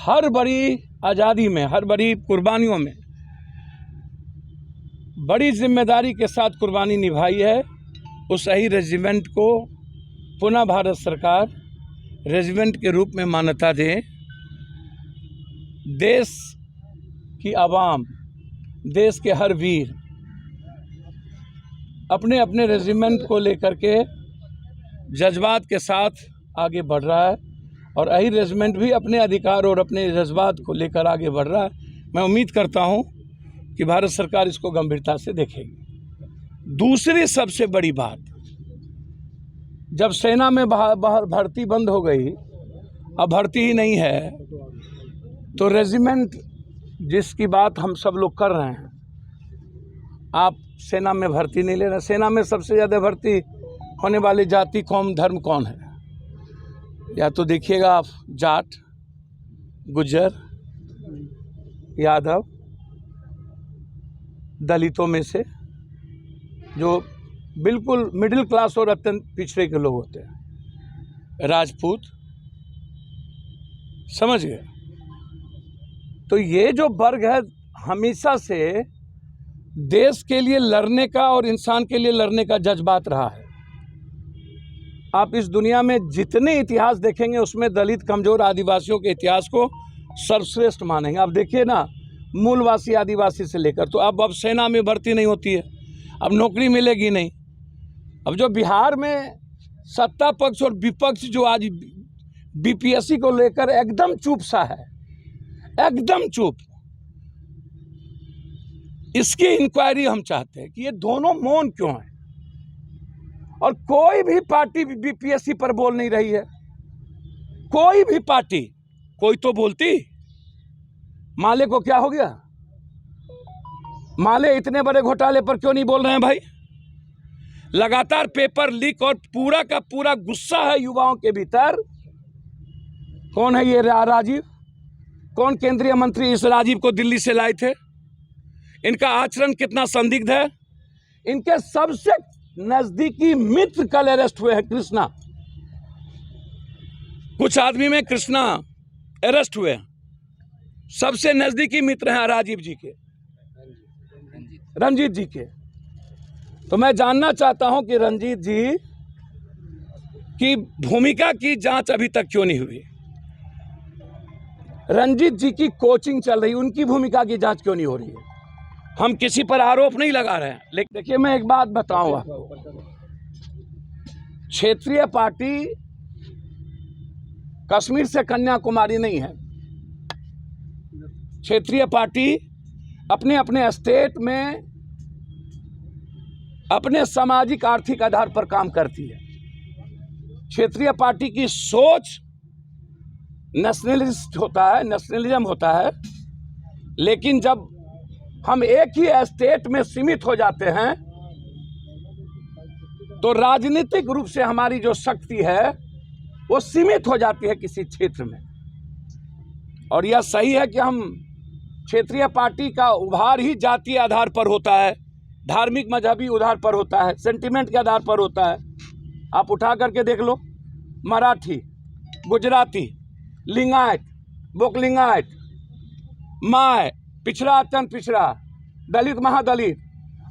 हर बड़ी आज़ादी में, हर बड़ी कुर्बानियों में बड़ी जिम्मेदारी के साथ कुर्बानी निभाई है। उस ही रेजिमेंट को पुनः भारत सरकार रेजिमेंट के रूप में मान्यता दे। देश की आवाम, देश के हर वीर अपने अपने रेजिमेंट को लेकर के जज्बात के साथ आगे बढ़ रहा है और यही रेजिमेंट भी अपने अधिकार और अपने जज्बात को लेकर आगे बढ़ रहा है। मैं उम्मीद करता हूं कि भारत सरकार इसको गंभीरता से देखेगी। दूसरी सबसे बड़ी बात, जब सेना में भर्ती बंद हो गई, अब भर्ती ही नहीं है, तो रेजिमेंट जिसकी बात हम सब लोग कर रहे हैं, आप सेना में भर्ती नहीं ले रहे। सेना में सबसे ज़्यादा भर्ती होने वाली जाति, कौम, धर्म कौन है? या तो देखिएगा आप, जाट, गुज्जर, यादव, दलितों में से जो बिल्कुल मिडिल क्लास और अत्यंत पिछड़े के लोग होते हैं, राजपूत, समझ गए? तो ये जो वर्ग है हमेशा से देश के लिए लड़ने का और इंसान के लिए लड़ने का जज्बात रहा है। आप इस दुनिया में जितने इतिहास देखेंगे उसमें दलित, कमजोर, आदिवासियों के इतिहास को सर्वश्रेष्ठ मानेंगे। आप देखिए ना, मूलवासी आदिवासी से लेकर, तो अब सेना में भर्ती नहीं होती है, अब नौकरी मिलेगी नहीं। अब जो बिहार में सत्ता पक्ष और विपक्ष जो आज बीपीएससी को लेकर एकदम चुप सा है, एकदम चुप, इसकी इंक्वायरी हम चाहते हैं कि ये दोनों मौन क्यों हैं। और कोई भी पार्टी बीपीएससी पर बोल नहीं रही है, कोई भी पार्टी। कोई तो बोलती। माले को क्या हो गया? माले इतने बड़े घोटाले पर क्यों नहीं बोल रहे हैं भाई? लगातार पेपर लीक और पूरा का पूरा गुस्सा है युवाओं के भीतर। कौन है ये राजीव? कौन केंद्रीय मंत्री इस राजीव को दिल्ली से लाए थे? इनका आचरण कितना संदिग्ध है। इनके सबसे नजदीकी मित्र कल अरेस्ट हुए हैं, कृष्णा। कुछ आदमी में कृष्णा अरेस्ट हुए हैं, सबसे नजदीकी मित्र हैं राजीव जी के, रंजीत जी के। तो मैं जानना चाहता हूं कि रंजीत जी की भूमिका की जांच अभी तक क्यों नहीं हुई? रंजीत जी की कोचिंग चल रही, उनकी भूमिका की जांच क्यों नहीं हो रही है? हम किसी पर आरोप नहीं लगा रहे हैं, लेकिन देखिए मैं एक बात बताऊं आपको, क्षेत्रीय पार्टी कश्मीर से कन्याकुमारी नहीं है। क्षेत्रीय पार्टी अपने अपने स्टेट में अपने सामाजिक आर्थिक आधार पर काम करती है। क्षेत्रीय पार्टी की सोच नेशनलिस्ट होता है, नेशनलिज्म होता है, लेकिन जब हम एक ही स्टेट में सीमित हो जाते हैं तो राजनीतिक रूप से हमारी जो शक्ति है वो सीमित हो जाती है किसी क्षेत्र में। और यह सही है कि हम क्षेत्रीय पार्टी का उभार ही जातीय आधार पर होता है, धार्मिक मजहबी आधार पर होता है, सेंटिमेंट के आधार पर होता है। आप उठा करके देख लो, मराठी, गुजराती, लिंगायत, बोकलिंगायत, माय, पिछड़ा, अत्यंत पिछड़ा, दलित, महादलित।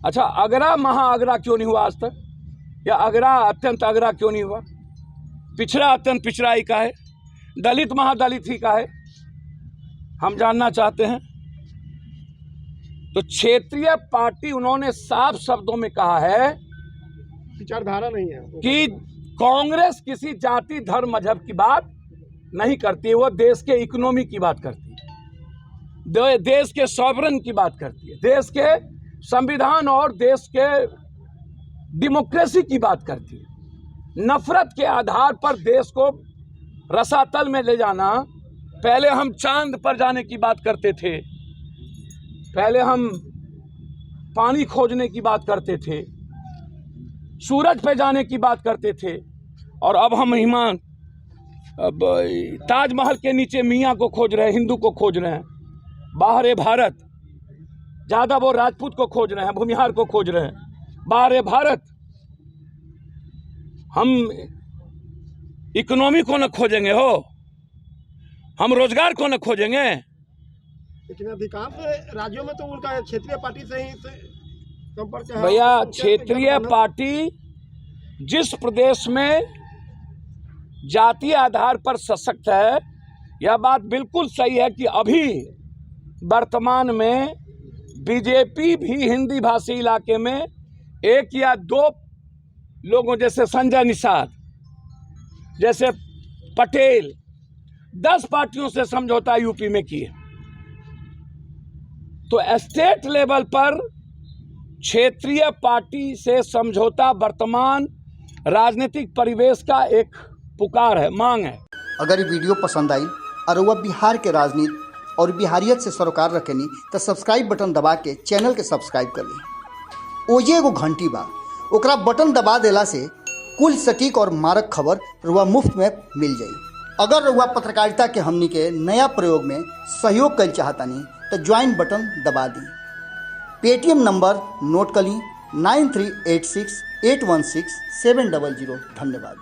अच्छा, अगरा महाअगरा क्यों नहीं हुआ आज तक? या अगरा अत्यंत अगरा क्यों नहीं हुआ? पिछड़ा अत्यंत पिछड़ा ही का है, दलित महादलित ही का है। हम जानना चाहते हैं। तो क्षेत्रीय पार्टी, उन्होंने साफ शब्दों में कहा है, विचारधारा नहीं है कि कांग्रेस किसी जाति, धर्म, मजहब की बात नहीं करती है, वो देश के इकोनॉमी की बात करती है, देश के सॉवरन की बात करती है, देश के संविधान और देश के डेमोक्रेसी की बात करती है। नफरत के आधार पर देश को रसातल में ले जाना। पहले हम चांद पर जाने की बात करते थे, पहले हम पानी खोजने की बात करते थे, सूरज पे जाने की बात करते थे, और अब हम ताजमहल के नीचे मियाँ को खोज रहे हैं, हिंदू को खोज रहे हैं। बाहर भारत, यादव और राजपूत को खोज रहे हैं, भूमिहार को खोज रहे हैं। बाहर भारत, हम इकोनॉमी को न खोजेंगे हो, हम रोजगार को न खोजेंगे? लेकिन अधिकांश राज्यों में तो उनका क्षेत्रीय पार्टी से ही संपर्क है। भैया, तो क्या क्षेत्रीय गठबंधन- पार्टी जिस प्रदेश में जातीय आधार पर सशक्त है, यह बात बिल्कुल सही है कि अभी वर्तमान में बीजेपी भी हिंदी भाषी इलाके में एक या दो लोगों जैसे संजय निषाद, जैसे पटेल, 10 पार्टियों से समझौता यूपी में किए। तो स्टेट लेवल पर क्षेत्रीय पार्टी से समझौता वर्तमान राजनीतिक परिवेश का एक पुकार है, मांग है। अगर ये वीडियो पसंद आई और वह बिहार के राजनीति और बिहारियत से सरोकार रखेनी तो सब्सक्राइब बटन दबा के चैनल के सब्सक्राइब कर ली। ओजे एगो घंटी बा, ओकरा बटन दबा देला से कुल सटीक और मारक खबर रुआ मुफ्त में मिल जाई। अगर रुआ पत्रकारिता के हमनी के नया प्रयोग में सहयोग कर चाहतानी तो ज्वाइन बटन दबा दी। पेटीएम नंबर नोट कर ली 9386816700। धन्यवाद।